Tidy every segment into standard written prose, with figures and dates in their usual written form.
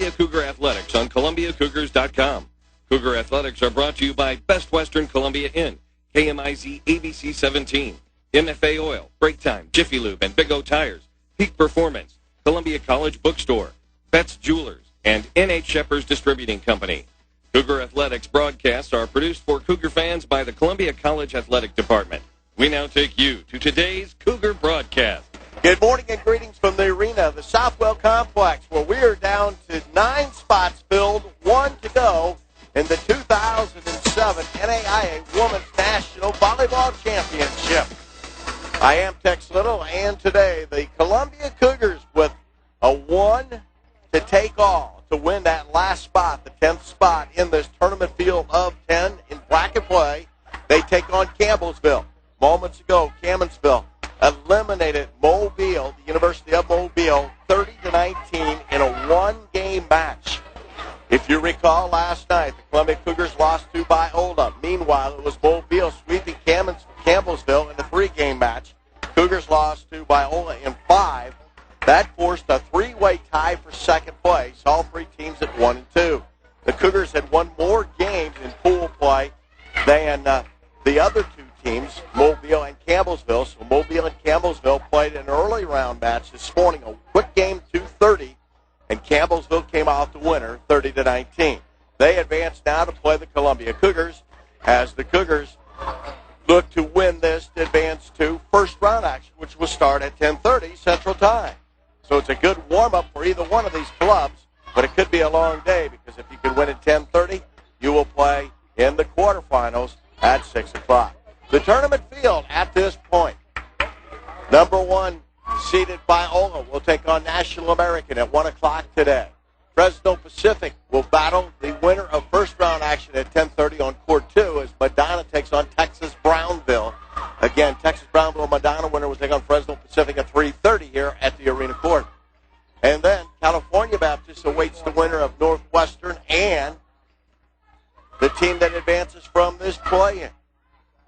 Columbia Cougar Athletics on ColumbiaCougars.com. Cougar Athletics are brought to you by Best Western Columbia Inn, KMIZ ABC 17, MFA Oil, Break Time, Jiffy Lube, and Big O Tires, Peak Performance, Columbia College Bookstore, Betts Jewelers, and N.H. Shepherd's Distributing Company. Cougar Athletics broadcasts are produced for Cougar fans by the Columbia College Athletic Department. We now take you to today's Cougar broadcast. Good morning and greetings from the arena, the Southwell Complex, where we are down to 9 spots filled, 1 to go in the 2007 NAIA Women's National Volleyball Championship. I am Tex Little, and today the Columbia Cougars with a 1 to take all to win that last spot, the 10th spot in this tournament field of 10 in bracket play. They take on Campbellsville. Moments ago, Campbellsville eliminated Mobile, the University of Mobile, 30-19 in a one-game match. If you recall, last night, the Columbia Cougars lost to Biola. Meanwhile, it was Mobile sweeping Campbellsville in a 3-game match. Cougars lost to Biola in 5. That forced a 3-way tie for second place, all 3 teams at 1 and 2. The Cougars had won more games in pool play than the other 2 teams, Mobile and Campbellsville. So Mobile and Campbellsville played an early round match this morning, a quick game, 2:30, and Campbellsville came out the winner, 30-19. They advance now to play the Columbia Cougars as the Cougars look to win this to advance to first round action, which will start at 10:30 Central Time. So it's a good warm-up for either one of these clubs, but it could be a long day because if you can win at 10:30, you will play in the quarterfinals at 6 o'clock. The tournament field at this point, number 1 seeded Biola will take on National American at 1 o'clock today. Fresno Pacific will battle the winner of first round action at 10:30 on court 2 as Madonna takes on Texas Brownville. Again, Texas Brownville Madonna winner will take on Fresno Pacific at 3:30 here at the arena court. And then California Baptist awaits the winner of Northwestern and the team that advances from this play-in.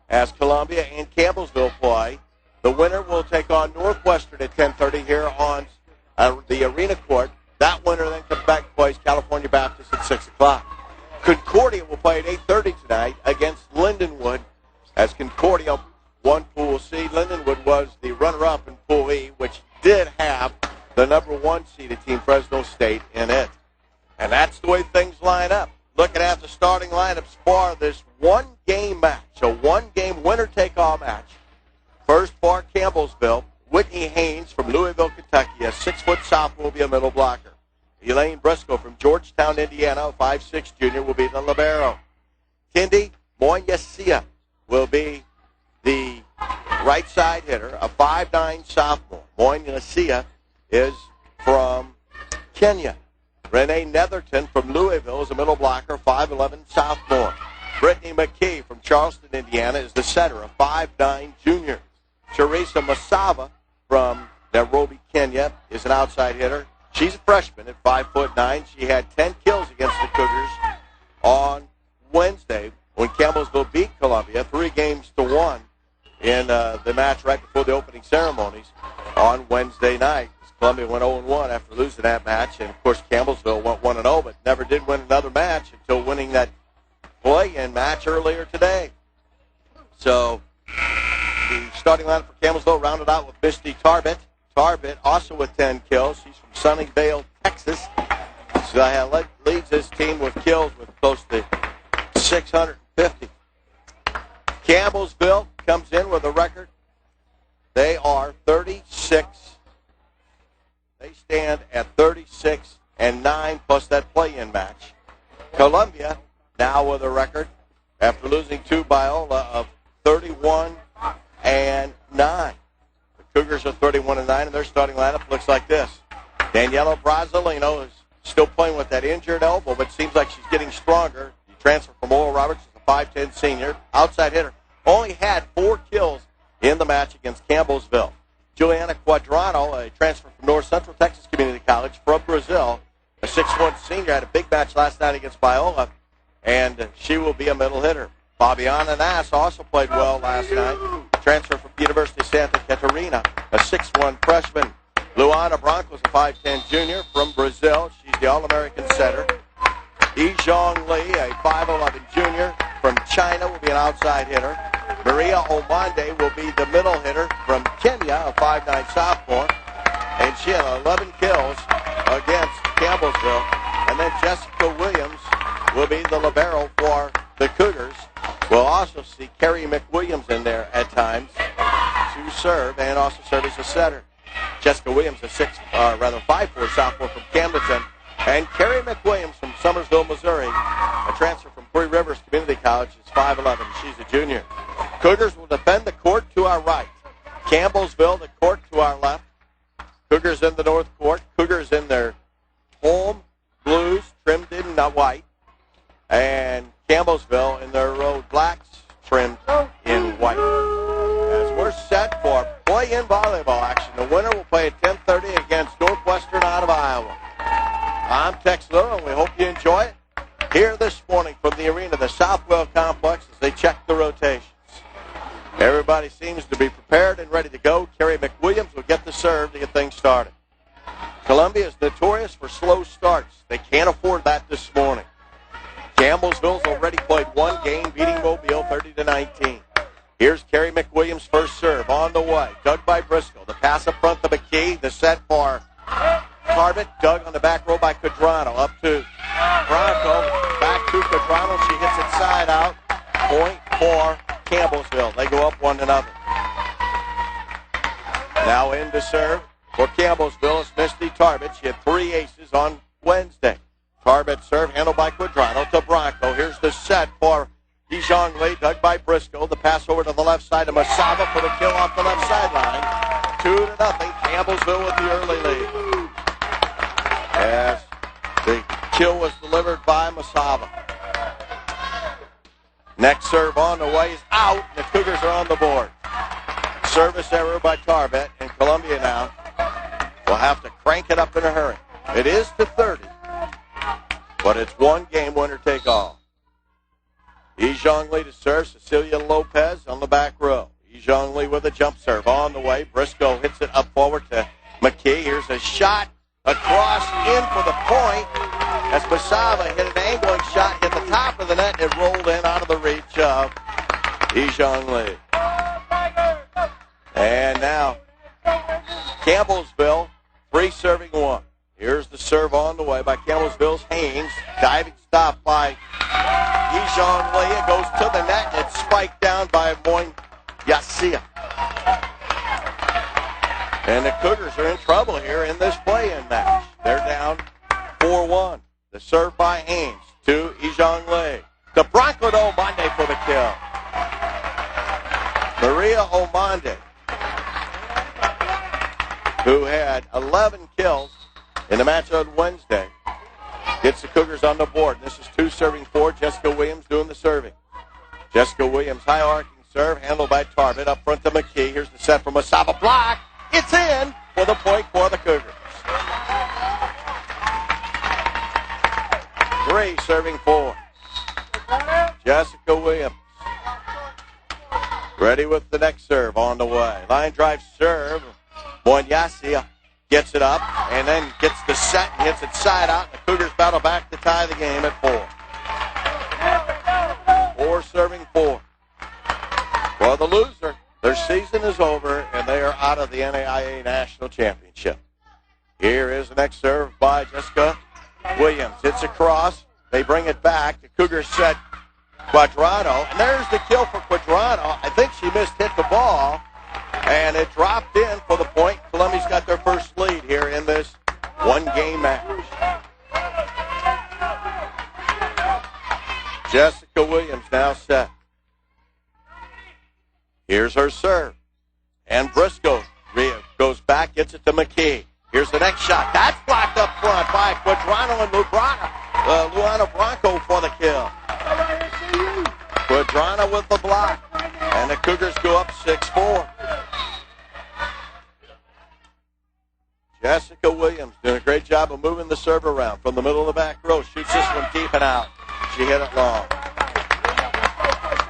As Columbia and Campbellsville play, the winner will take on Northwestern at 10:30 here on the arena court. That winner then comes back and plays California Baptist at 6 o'clock. Concordia will play at 8:30 tonight against Lindenwood as Concordia won Pool C. Lindenwood was the runner-up in Pool E, which did have the number 1 seeded team, Fresno State, in it. And that's the way things line up. Looking at the starting lineups for this one-game match, a one-game winner-take-all match. First for Campbellsville, Whitney Haynes from Louisville, Kentucky, a 6-foot sophomore, will be a middle blocker. Elaine Briscoe from Georgetown, Indiana, a 5'6" junior, will be the libero. Kendi Moyasia will be the right side hitter, a 5'9" sophomore. Moyasia is from Kenya. Renee Netherton from Louisville is a middle blocker, 5'11" sophomore. Brittany McKee from Charleston, Indiana is the center, a 5'9" junior. Teresa Masava from Nairobi, Kenya is an outside hitter. She's a freshman at 5'9". She had 10 kills against the Cougars on Wednesday when Campbellsville beat Columbia 3-1 in the match right before the opening ceremonies on Wednesday night. Columbia went 0-1 after losing that match, and of course Campbellsville went 1-0, but never did win another match until winning that play-in match earlier today. So the starting lineup for Campbellsville rounded out with Misty Tarbett. Tarbett also with 10 kills. She's from Sunnyvale, Texas. So leads his team with kills with close to 650. Campbellsville comes in with a record. They are 36. They stand at 36-9 plus that play-in match. Columbia now with a record after losing to Biola of 31-9. The Cougars are 31-9, and their starting lineup looks like this. Daniela Brazilino is still playing with that injured elbow, but seems like she's getting stronger. She transferred from Oral Roberts, she's a 5'10" senior, outside hitter. Only had 4 kills in the match against Campbellsville. Juliana Quadrano, a transfer from North Central Texas Community College from Brazil, a 6'1" senior, had a big match last night against Biola, and she will be a middle hitter. Fabiana Nass also played well last night, transfer from University of Santa Catarina, a 6'1" freshman. Luana Branco's a 5'10 junior from Brazil. She's the All-American setter. Yizhong Li, a 5'11 junior from China, will be an outside hitter. Maria Omande will be the middle hitter from Kenya, a 5'9 sophomore. And she had 11 kills against Campbellsville. And then Jessica Williams will be the libero for the Cougars. We'll also see Carrie McWilliams in there at times to serve and also serve as a setter. Jessica Williams, a 5'4 sophomore from Camdenton. And Carrie McWilliams from Summersville, Missouri, a transfer from Three Rivers Community College, is 5'11". She's a junior. Cougars will defend the court to our right. Campbellsville, the court to our left. Cougars in the north court. Cougars in their home blues, trimmed in white. And Campbellsville in their road blacks, trimmed in white. As we're set for play-in volleyball action, the winner will play at 10:30 against Northwestern out of Iowa. I'm Tex Little, and we hope you enjoy it. Here this morning from the arena, the Southwell Complex, as they check the rotations. Everybody seems to be prepared and ready to go. Carrie McWilliams will get the serve to get things started. Columbia is notorious for slow starts. They can't afford that this morning. Campbellsville's already played one game, beating Mobile 30-19. Here's Carrie McWilliams' first serve on the way. Dug by Briscoe. The pass up front to McKee. The set for Tarbett. Dug on the back row by Quadrano. Up to Bronco. Back to Quadrano. She hits it side out. Point for Campbellsville. They go up 1-0. Now in to serve for Campbellsville is Misty Tarbett. She had 3 aces on Wednesday. Tarbett serve handled by Quadrano to Bronco. Here's the set for Yizhong Li, dug by Briscoe. The pass over to the left side of Masaba for the kill off the left sideline. 2-0. Campbellsville with the early lead. As the kill was delivered by Masaba. Next serve on the way is out. The Cougars are on the board. Service error by Tarbett, and Columbia now will have to crank it up in a hurry. It is to 30, but it's one game winner take all. Yizhong Li to serve. Cecilia Lopez on the back row. Yizhong Li with a jump serve on the way. Briscoe hits it up forward to McKee. Here's a shot across in for the point as Masaba hit an angling shot, hit the top of the net, and it rolled in out of the reach of Yizhong Li. And now Campbellsville, 3 serving 1. Here's the serve on the way by Campbellsville's Haynes. Diving stop by Yizhong Li. It goes to the net, and it's spiked down by Moin Yasia. And the Cougars are in trouble here in this play-in match. They're down 4-1. The serve by Haynes to Yizhong Li. To Bronco to Omande for the kill. Maria Omande, who had 11 kills in the match on Wednesday, gets the Cougars on the board. This is 2 serving 4. Jessica Williams doing the serving. Jessica Williams, high arcing serve, handled by Tarbett. Up front to McKee. Here's the set from Masaba. Block. It's in for the point for the Cougars. 3 serving 4. Jessica Williams ready with the next serve on the way. Line drive serve. Moinyasia gets it up and then gets the set and hits it side out. The Cougars battle back to tie the game at 4. 4 serving 4. For the loser, their season is over and they are out of the NAIA National Championship. Here is the next serve by Jessica Williams. Hits across. They bring it back. The Cougars set Quadrano. And there's the kill for Quadrano. I think she hit the ball. And it dropped in for the point. Columbia's got their first lead here in this one-game match. Jessica Williams now set. Here's her serve. And Briscoe goes back, gets it to McKee. Here's the next shot. That's blocked up front by Quadrano and Luana Bronco for the kill. Quadrano with the block. And the Cougars go up 6-4. Jessica Williams doing a great job of moving the serve around from the middle of the back row. Shoots this one deep and out. She hit it long.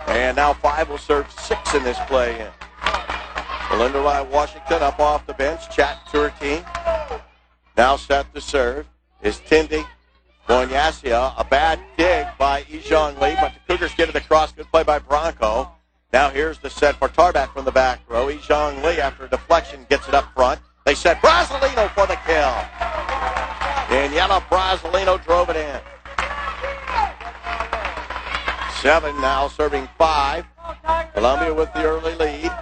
And now 5 will serve 6 in this play-in. Belinda Rye Washington up off the bench, chatting to her team. Now set to serve is Tindy Bonyasia. A bad dig by Ijong Lee, but the Cougars get it across. Good play by Bronco. Now here's the set for Tarbat from the back row. Ijong Lee, after a deflection, gets it up front. They set Brasilino for the kill. Daniela Brasilino drove it in. 7 now, serving 5. Columbia with the early lead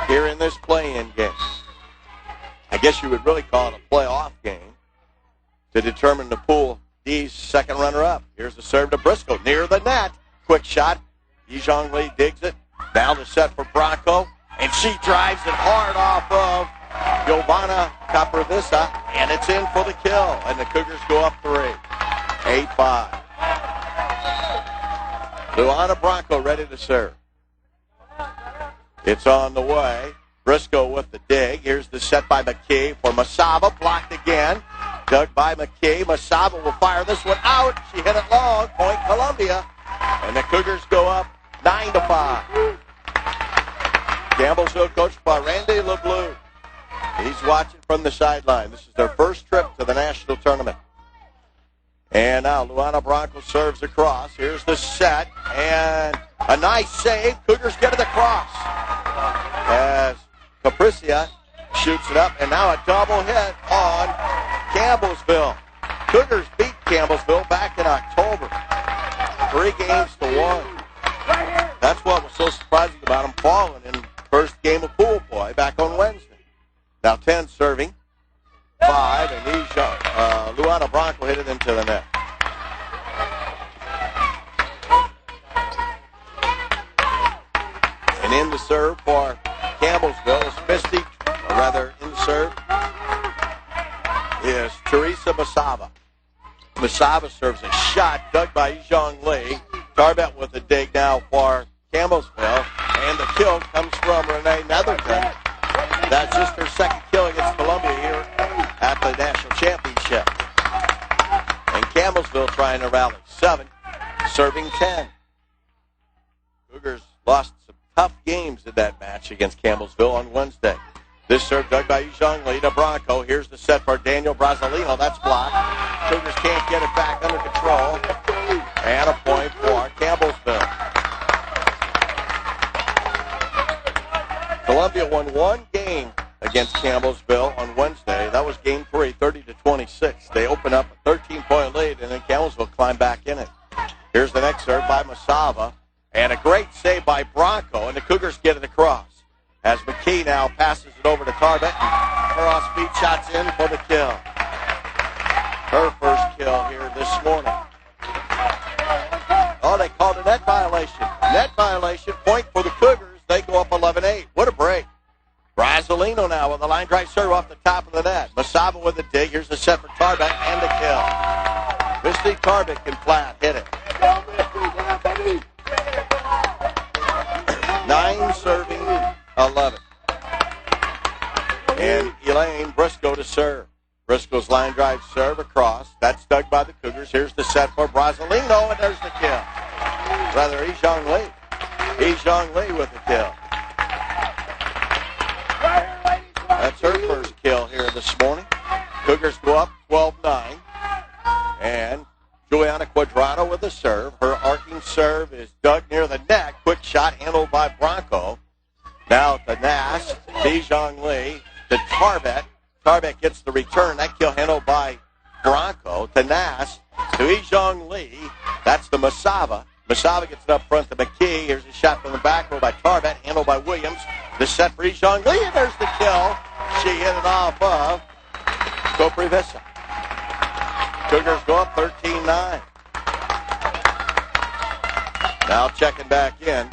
here in this play-in game. I guess you would really call it a playoff game to determine the Pool D's second runner-up. Here's the serve to Briscoe near the net. Quick shot. Ijong Lee digs it. Now the set for Bronco, and she drives it hard off of Giovanna Capravissa, and it's in for the kill, and the Cougars go up 3. 8-5. Luana Bronco ready to serve. It's on the way. Briscoe with the dig. Here's the set by McKee for Masaba. Blocked again. Dug by McKee. Masaba will fire this one out. She hit it long. Point Columbia. And the Cougars go up 9-5. Campbellsville coached by Randy LeBleu. He's watching from the sideline. This is their first trip to the national tournament. And now Luana Bronco serves across. Here's the set. And a nice save. Cougars get it across. As Capricia shoots it up. And now a double hit on Campbellsville. Cougars beat Campbellsville back in October. 3-1. That's what was so surprising about them falling in first game of pool play back on Wednesday. Now 10 serving. 5, and Luana Bronco hit it into the net. And in the serve for Campbellsville is Misty, or rather in the serve is Teresa Masaba. Masaba serves a shot dug by Ijong Lee. Tarbet with a dig now for Campbellsville, and the kill comes from Renee Netherton. That's just her second kill against Columbia here at the national championship. And Campbellsville trying to rally. 7, serving 10. Cougars lost some tough games in that match against Campbellsville on Wednesday. This serve dug by Ijong Lee to Bronco. Here's the set for Daniel Brasilino. That's blocked. Cougars can't get it back under control. And a point for Campbellsville. Columbia won one game against Campbellsville on Wednesday. That was game 3, 30-26. They opened up a 13-point lead, and then Campbellsville climbed back in it. Here's the next serve by Masaba, and a great save by Bronco, and the Cougars get it across. As McKee now passes it over to Tarbet, and her off-speed shots in for the kill. Her first kill here this morning. Oh, they called a net violation. Net violation, point for the Cougars. They go up 11-8. What a break. Brasilino now with a line drive serve off the top of the net. Masaba with a dig. Here's the set for Tarbet and the kill. Misty Tarbet can flat hit it. 9 serving 11. And Elaine Briscoe to serve. Briscoe's line drive serve across. That's dug by the Cougars. Here's the set for Brasilino, and there's the kill. Rather, Ijong Lee. Ijong Lee with the kill. That's her first kill here this morning. Cougars go up 12-9. And Juliana Quadrado with the serve. Her arcing serve is dug near the net. Quick shot handled by Bronco. Now to Nass. Ijong Lee to Tarbet. Tarbet gets the return. That kill handled by Bronco. To Nass. To Ijong Lee. That's the Masaba. Masaba gets it up front to McKee. Here's a shot from the back row by Tarbet. Handled by Williams. The set for Ijong Lee. And there's the kill. She hit it off of Coprivissa. Cougars go up 13-9. Now checking back in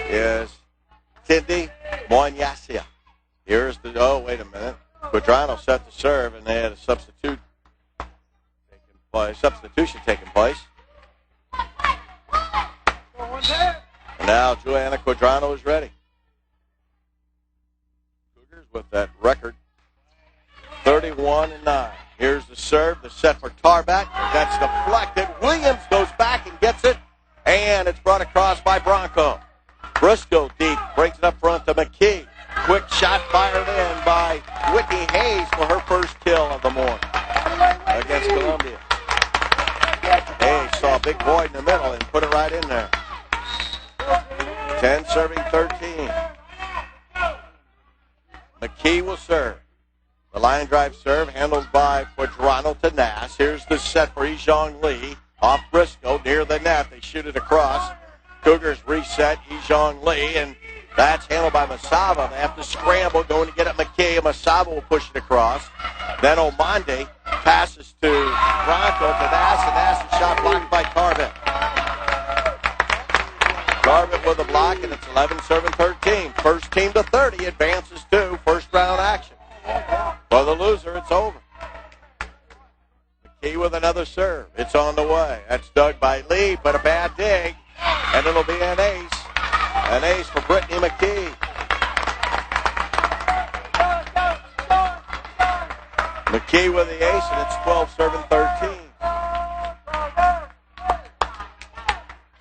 is Tindy Moinyasia. Here's the, oh, wait a minute. Quadrano set the serve, and they had a substitution taking place. And now Juliana Quadrano is ready. Cougars with that record 31-9. Here's the serve, the set for Tarbat. That's deflected. Williams goes back and gets it, and it's brought across by Bronco. Briscoe deep, brings it up front to McKee. Quick shot fired in by Whitney Hayes for her first kill of the morning against Columbia. Hayes saw a big void in the middle and put it right in there. 10 serving 13. McKee will serve. The line drive serve handled by Quadrano to Nass. Here's the set for Ijong Lee. Off Briscoe near the net. They shoot it across. Cougars reset Ijong Lee, and that's handled by Masava. They have to scramble, going to get at McKee. Masava will push it across. Then Omande passes to Bronco to Nass, and Nass is shot blocked by Tarbett. Tarbett with a block, and it's 11 serving 13. First team to 30 advances to first round action. For the loser, it's over. McKee with another serve. It's on the way. That's dug by Lee, but a bad dig, and it'll be an ace. An ace for Brittany McKee. McKee with the ace, and it's 12 serving 13.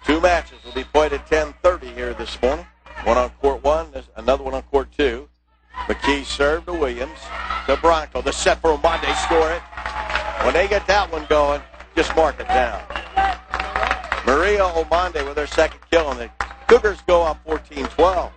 Two matches will be played at 10:30 here this morning. One on court one, another one on court two. McKee served to Williams, to Bronco. The set for Omande, score it. When they get that one going, just mark it down. Maria Omande with her second kill, and the Cougars go up 14-12.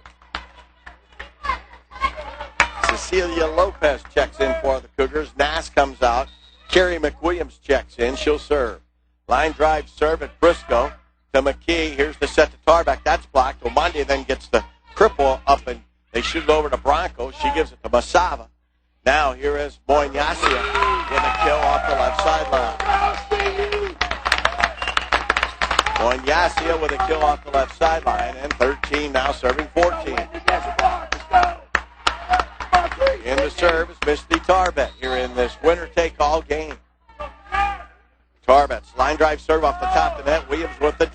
Cecilia Lopez checks in for the Cougars. Nass comes out. Carrie McWilliams checks in. She'll serve. Line drive serve at Briscoe to McKee. Here's the set to Tarback. That's blocked. Omande then gets the cripple up, and they shoot it over to Bronco. She gives it to Masava. Now here is Moinyasia with a kill off the left sideline. Moinyasia with a kill off the left sideline, and 13 now serving 14. In the serve is Misty Tarbett here in this winner-take-all game. Tarbett's line drive serve off the top of the net. Williams with the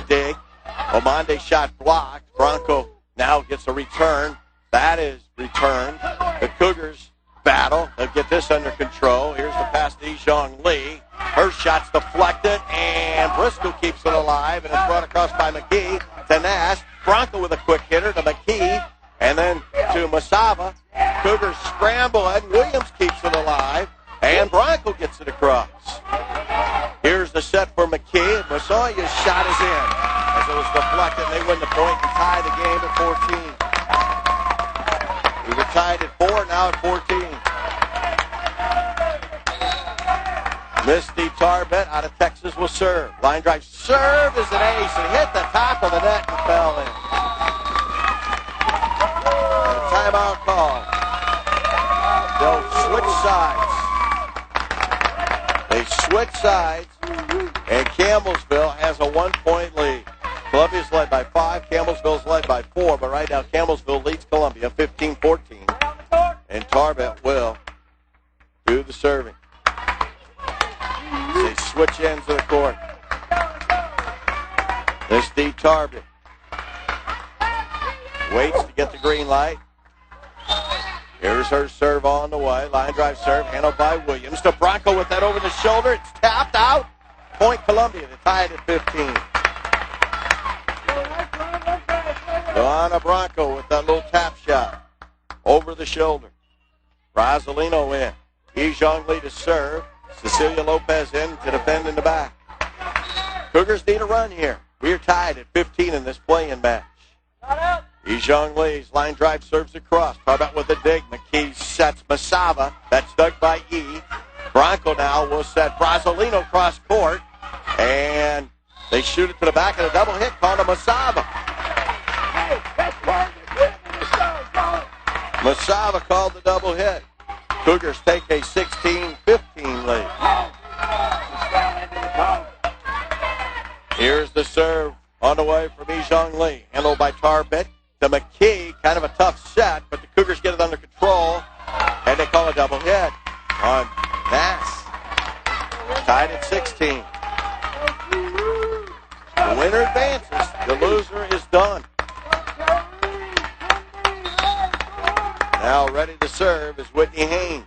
dig. Omande shot blocked. Bronco now gets a return. That is returned. The Cougars battle. They'll get this under control. Here's the pass to Ijong Lee. Her shot's deflected, and Briscoe keeps it alive, and it's brought across by McKee to Nash. Bronco with a quick hitter to McKee, and then to Masava. Cougars scramble, and Williams keeps it alive, and Bronco gets it across. Here's the set for McKee, and Masaya's shot is in. As it was deflected, they win the point and tie the game at 14. We were tied at 4, now at 14. Misty Tarbett out of Texas will serve. Line drive serve is an ace, and hit the top of the net and fell in. And a timeout call. They'll switch sides. They switch sides, and Campbellsville has a 1-point lead. Columbia's led by 5. Campbellsville's led by 4, but right now Campbellsville leads Columbia 15-14. And Tarbett will do the serving. They switch ends of the court. Misty Tarbett waits to get the green light. Here's her serve on the way. Line drive serve handled by Williams. To Bronco with that over the shoulder. It's tapped out. Point Columbia. They tie it at 15. Joanna Bronco with that little tap shot over the shoulder. Brasilino in. Ijong Lee to serve. Cecilia Lopez in to defend in the back. Cougars need a run here. We're tied at 15 in this play-in match. Ijong Lee's line drive serves across. Tarbett with a dig. McKee sets Masava. That's dug by E. Bronco now will set Brasilino cross court. And they shoot it to the back of the double hit called to Masava. Masava called the double hit. Cougars take a 16-15 lead. Here's the serve on the way from Ijong Lee. Handled by Tarbett to McKee. Kind of a tough set, but the Cougars get it under control. And they call a double hit on Nass. Tied at 16. The winner advances. The loser is done. Now ready to serve is Whitney Haynes.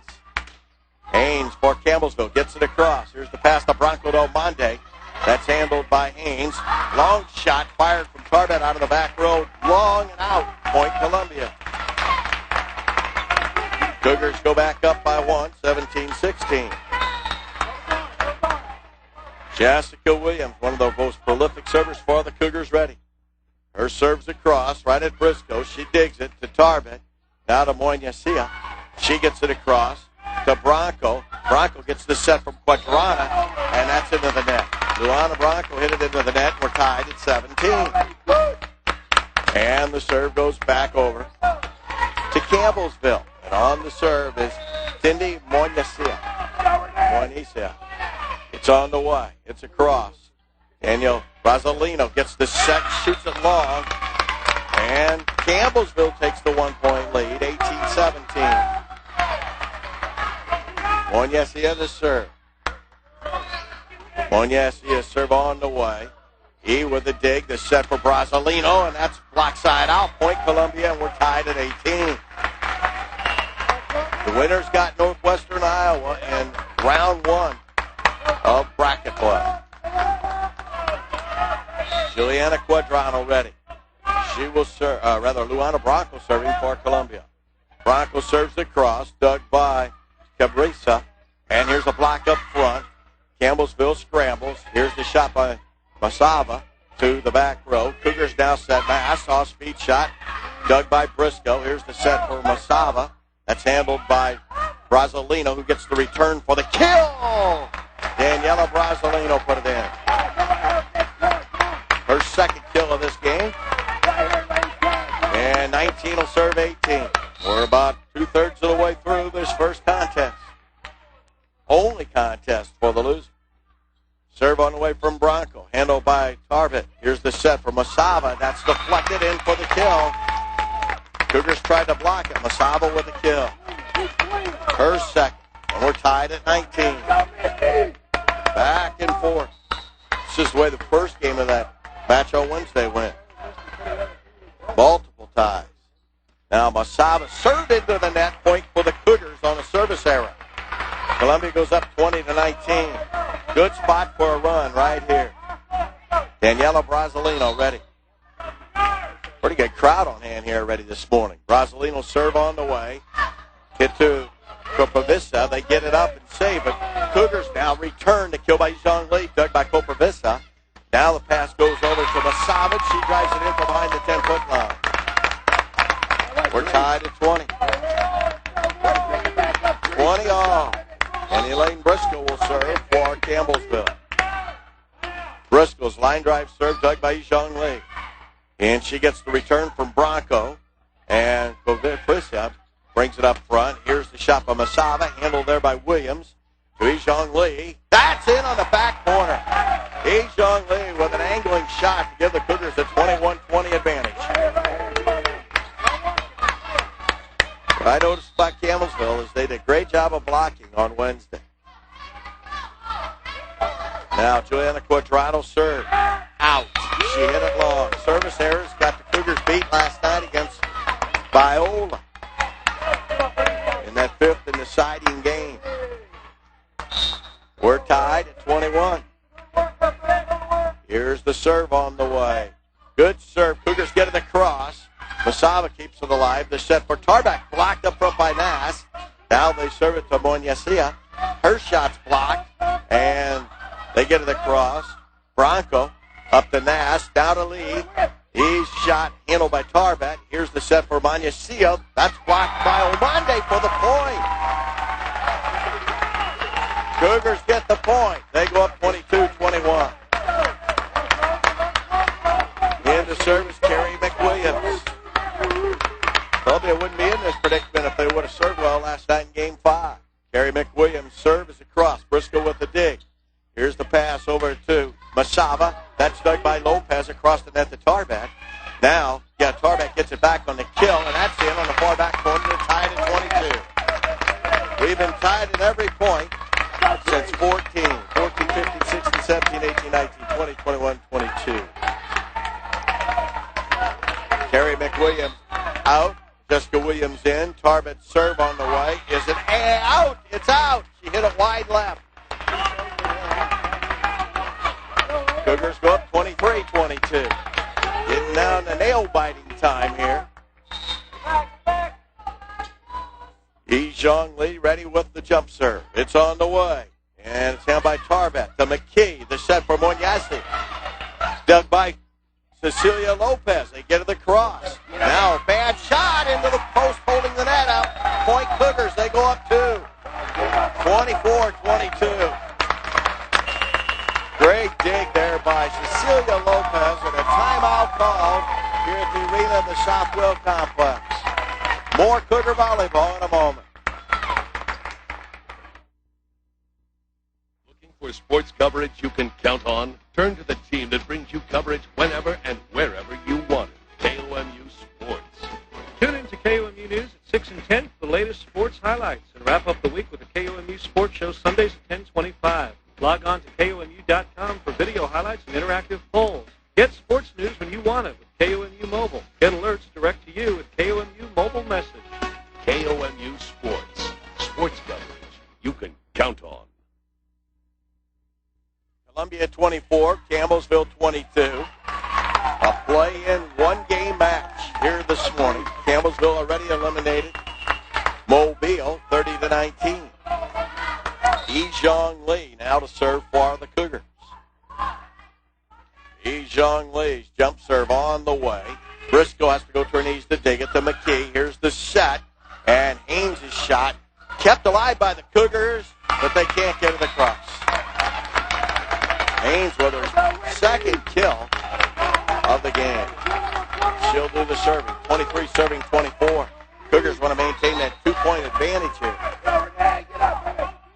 Haynes for Campbellsville gets it across. Here's the pass to Bronco to Omande. That's handled by Haynes. Long shot fired from Tarbett out of the back row. Long and out. Point Columbia. Cougars go back up by one, 17-16. Jessica Williams, one of the most prolific servers for the Cougars, ready. Her serves across, right at Briscoe. She digs it to Tarbet. Now to Moynicia. She gets it across to Bronco. Bronco gets the set from Quadrana, and that's into the net. Luana Bronco hit it into the net. We're tied at 17. And the serve goes back over to Campbellsville. And on the serve is Cindy Moynicia. It's on the way. It's across. Daniel Brazzolino gets the set, shoots it long, and Campbellsville takes the 1-point lead, 18-17. Moynicia the serve. Moynicia serve on the way. He with the dig, the set for Brazzolino, and that's block side out. Point Columbia, and we're tied at 18. The winners got Northwestern Iowa in round one of bracket play. Juliana Quadrano ready. She will serve, Luana Bronco serving for Columbia. Bronco serves across, dug by Cabrisa. And here's a block up front. Campbellsville scrambles. Here's the shot by Masava to the back row. Cougars now set back. I saw a speed shot dug by Briscoe. Here's the set for Masava. That's handled by Brazzolino, who gets the return for the kill. Daniela Brazzolino put it in. Her second kill of this game. And 19 will serve 18. We're about two-thirds of the way through this first contest. Only contest for the loser. Serve on the way from Bronco. Handled by Tarbet. Here's the set for Masava. That's deflected in for the kill. Cougars tried to block it. Masava with the kill. Her second. And we're tied at 19. Back and forth. This is the way the first game of that match on Wednesday went. Multiple ties. Now Masava served into the net. Point for the Cougars on a service error. Columbia goes up 20-19. Good spot for a run right here. Daniela Brazzolino ready. Pretty good crowd on hand here already this morning. Brazzolino serve on the way. Hit to Kopavissa. They get it up and save it. Cougars now return to kill by Zhang Li, dug by Kopavissa. Now the pass goes over to Masava. She drives it in from behind the 10-foot line. We're tied at 20. 20 all. And Elaine Briscoe will serve for Campbellsville. Briscoe's line drive serve dug by Zhang Li. And she gets the return from Bronco. And Kopavissa brings it up front. Here's the shot by Masava, handled there by Williams. To Zhang Li. That's in on the back corner. Zhang Li with an angling shot to give the Cougars a 21-20 advantage. What I noticed about Campbellsville is they did a great job of blocking on Wednesday. Now Juliana Quadrado serve. Out. She hit it long. Service errors got the Cougars beat last night against Viola in that fifth and deciding game. We're tied at 21. Here's the serve on the way. Good serve. Cougars get it across. Masava keeps it alive. The set for Tarback blocked up front by Nass. Now they serve it to Moynicia. Her shot's blocked, and they get it across. Bronco up to Nass. Down to Lee. He's shot handled by Tarback. Here's the set for Moynicia. That's blocked by Omande for the point. Cougars get the point. They go up 22-21. In the service, Carrie McWilliams. Columbia wouldn't be in this predicament if they would have served well last night in Game 5. Carrie McWilliams' serve is across. Briscoe with the dig. Here's the pass over to Masava. That's dug by Lopez across the net to Tarback. Now, Tarback gets it back on the kill, and that's in on the far back corner. They're tied at 22. We've been tied at every point since 14, 15, 16, 17, 18, 19, 20, 21, 22. Carrie McWilliams out. Jessica Williams in. Tarbet serve on the way. Is it out? It's out. She hit it wide left. Cougars go up 23-22. Getting down to nail-biting time here. Jong Lee ready with the jump serve. It's on the way. And it's handled by Tarbet to McKee. The set for Monyasi. Dug by Cecilia Lopez. They get to the cross. Now a bad shot into the post, holding the net out. Point Cougars. They go up 2. 24-22. Great dig there by Cecilia Lopez, and a timeout called here at the arena of the Southwell Complex. More Cougar volleyball in a moment. Looking for sports coverage you can count on? Turn to the team that brings you coverage whenever and wherever you want it. KOMU Sports. Tune in to KOMU News at 6 and 10 for the latest sports highlights, and wrap up the week with the KOMU Sports Show Sundays at 10:25. Log on to KOMU.com for video highlights and interactive polls. Get sports news when you want it with KOMU Mobile. Get alerts direct to you with KOMU Mobile Message. KOMU Sports. Sports coverage you can count on. Columbia 24, Campbellsville 22. A play-in one-game match here this morning. Campbellsville already eliminated Mobile 30-19. Jong Lee now to serve for the Cougars. Jong Lee's jump serve on the way. Briscoe has to go to her knees to dig it to McKee. Here's the set, and Haynes' shot kept alive by the Cougars, but they can't get it across. Haynes with her second kill of the game. She'll do the serving. 23 serving 24. Cougars want to maintain that 2-point advantage here.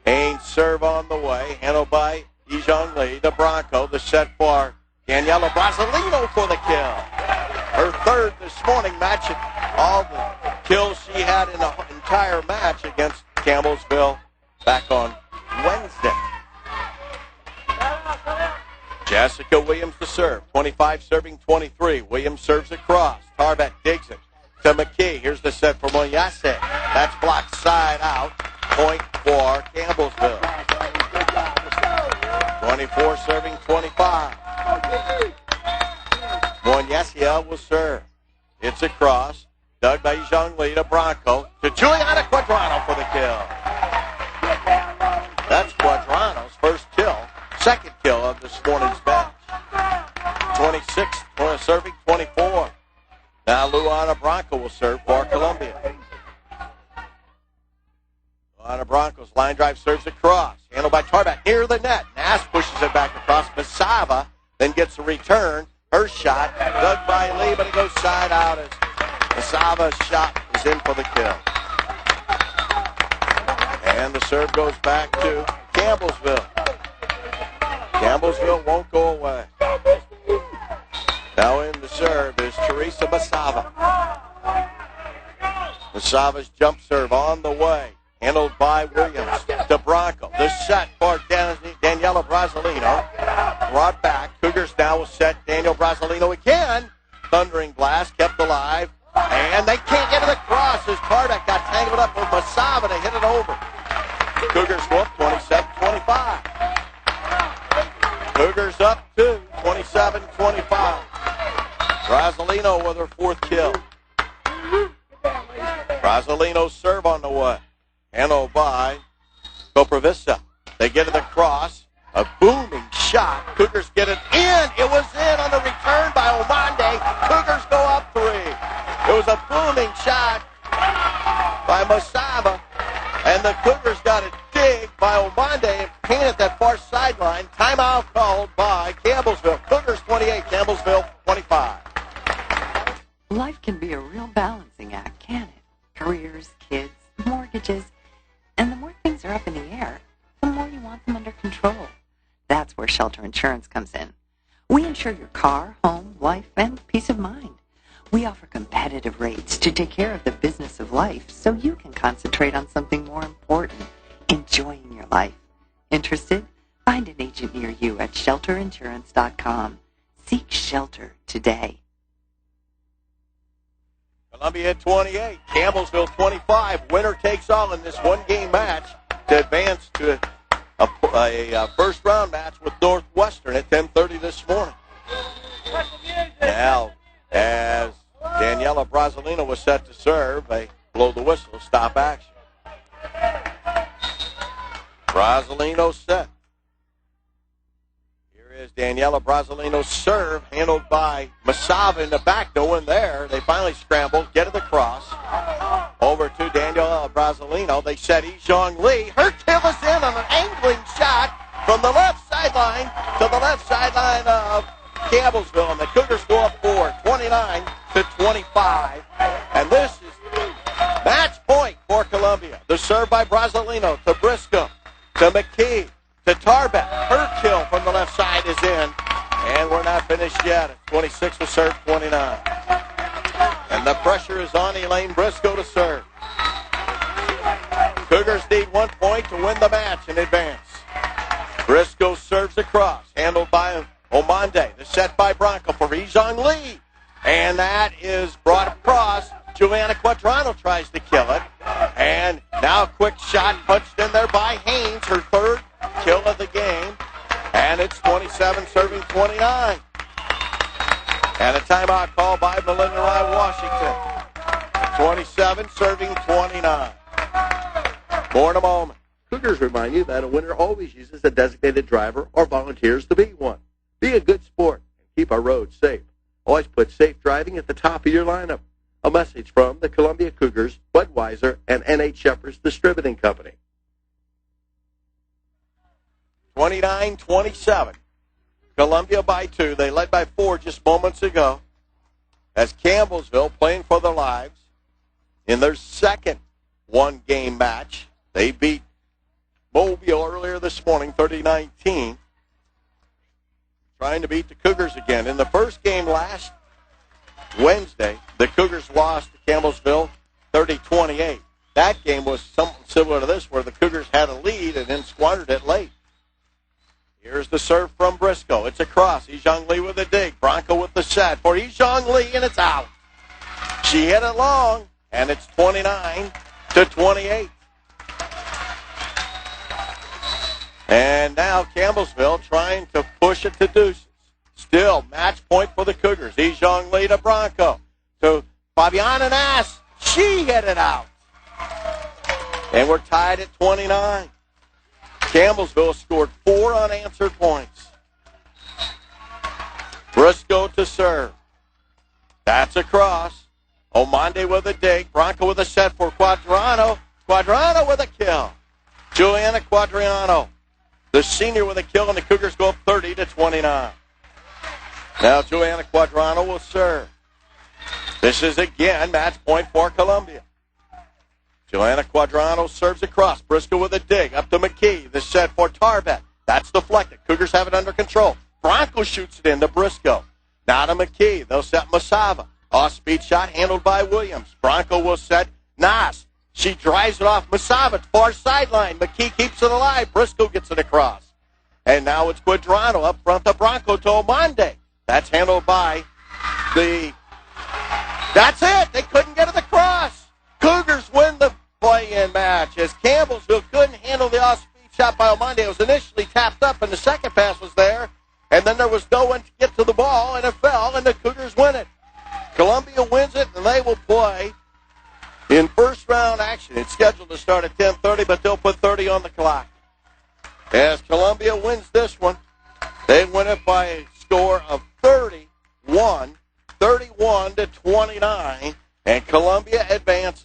Haynes serve on the way, handled by Jong Lee. The Bronco, the set for Daniela Brasilino for the kill. Her third this morning, matching all the kills she had in the entire match against Campbellsville back on Wednesday. Jessica Williams to serve. 25 serving 23. Williams serves across. Tarbet digs it to McKee. Here's the set for Monyase. That's blocked side out. Point for Campbellsville. 24 serving 25. Monyase will serve. It's across. Dug by Jong Lee to Bronco. To Juliana Quadrano for the kill. That's Quadrano's first kill. Second kill of this morning's match. 26 serving 24. Now Luana Bronco will serve for Columbia. Luana Bronco's line drive serves across. Handled by Tarbet near the net. Nass pushes it back across. Masava then gets a return. Her shot dug by Lee, but it goes side out as Masava's shot is in for the kill. And the serve goes back to Campbellsville. Campbellsville won't go away. Now in the serve is Teresa Masava. Masava's jump serve on the way. Handled by Williams to Bronco. The set for Daniela Brasilino. Brought back. Cougars now will set Daniel Brasilino again. Thundering blast kept alive. And they can't get to the cross as Tarbet got tangled up with Masava to hit it over. Cougars go up 27-25. Cougars up 2, 27-25. Brasilino with her fourth kill. Brasilino's serve on the way. Handled by Coprovista. They get to the cross. A booming shot. Cougars get it in. It was in on the return by Omande. Cougars go up 3. It was a booming shot by Masava. And the Cougars got it dig by Omande and painted that far sideline. Timeout called by Campbellsville. Cougars 28, Campbellsville 25. Life can be a real balancing act, can it? Careers, kids, mortgages, and the more things are up in the air, the more you want them under control. That's where Shelter Insurance comes in. We insure your car, home, life, and peace of mind. We offer competitive rates to take care of the business of life so you can concentrate on something more important, enjoying your life. Interested? Find an agent near you at shelterinsurance.com. Seek shelter today. Columbia 28, Campbellsville 25. Winner takes all in this one-game match to advance to a first-round match with Northwestern at 10:30 this morning. Now, as Daniela Brasilino was set to serve, they blow the whistle, stop action. Brasilino set. Here is Daniela Brasilino's serve, handled by Masava in the back. No one there. They finally scrambled, get it across. Over to Daniela Brasilino. They set Ijong Lee. Her kill is in on an angling shot from the left sideline to the left sideline of Campbellsville. And the Cougars go up 29-25. And this is match point for Columbia. The serve by Brasilino to Briscoe, to McKee, to Tarbett. Her kill from the left side is in. And we're not finished yet. It's 26 to serve 29. And the pressure is on Elaine Briscoe to serve. Cougars need 1 point to win the match and advance. Briscoe serves across, handled by Omande. The set by Bronco for Ijong Lee. And that is brought across. Joanna Quadrano tries to kill it. And now a quick shot punched in there by Haynes, her third kill of the game. And it's 27 serving 29. And a timeout call by Melinda Rye Washington. 27 serving 29. More in a moment. Cougars remind you that a winner always uses a designated driver or volunteers to be one. Be a good sport and keep our roads safe. Always put safe driving at the top of your lineup. A message from the Columbia Cougars, Budweiser, and N.H. Shepherds Distributing Company. 29-27. Columbia by 2. They led by 4 just moments ago. As Campbellsville playing for their lives in their second one-game match. They beat Mobile earlier this morning, 30-19. Trying to beat the Cougars again. In the first game last Wednesday, the Cougars lost to Campbellsville 30-28. That game was something similar to this, where the Cougars had a lead and then squandered it late. Here's the serve from Briscoe. It's across. Ijong Lee with a dig. Bronco with the set for Ijong Lee, and it's out. She hit it long, and it's 29-28. And now Campbellsville trying to push it to deuces. Still, match point for the Cougars. Ijong Lee to Bronco. To Fabiana Nass. She hit it out. And we're tied at 29. Campbellsville scored 4 unanswered points. Briscoe to serve. That's across. Omande with a dig. Bronco with a set for Quadrano. Quadrano with a kill. Juliana Quadrano, the senior, with a kill, and the Cougars go up 30-29. Now Juliana Quadrano will serve. This is again match point for Columbia. Joanna Quadrano serves across. Briscoe with a dig. Up to McKee. The set for Tarbett. That's deflected. Cougars have it under control. Bronco shoots it in to Briscoe. Now to McKee. They'll set Masava. Off-speed shot handled by Williams. Bronco will set Nas. She drives it off Masava. Far sideline. McKee keeps it alive. Briscoe gets it across. And now it's Quadrano up front to Bronco to Omande. That's handled by the... That's it. They couldn't get it across. Cougars win the play-in match as Campbellsville couldn't handle the off-speed shot by Omande. It was initially tapped up, and the second pass was there, and then there was no one to get to the ball, and it fell, and the Cougars win it. Columbia wins it, and they will play in first-round action. It's scheduled to start at 10:30, but they'll put 30 on the clock. As Columbia wins this one, they win it by a score of 31-29, and Columbia advances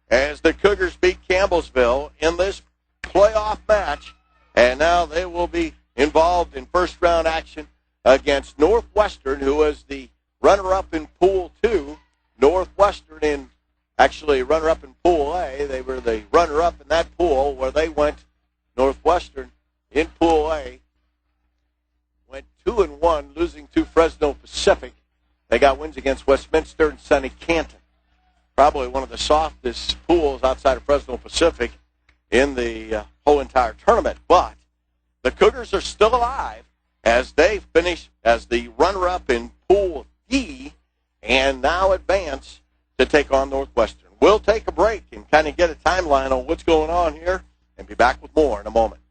as the Cougars beat Campbellsville in this playoff match, and now they will be involved in first-round action against Northwestern, who is the runner-up in Pool 2. Northwestern actually runner-up in Pool A. They were the runner-up in that pool where they went. Northwestern in Pool A went 2-1, losing to Fresno Pacific. They got wins against Westminster and Sunny Canton. Probably one of the softest pools outside of Fresno Pacific in the whole entire tournament. But the Cougars are still alive as they finish as the runner-up in Pool D and now advance to take on Northwestern. We'll take a break and kind of get a timeline on what's going on here and be back with more in a moment.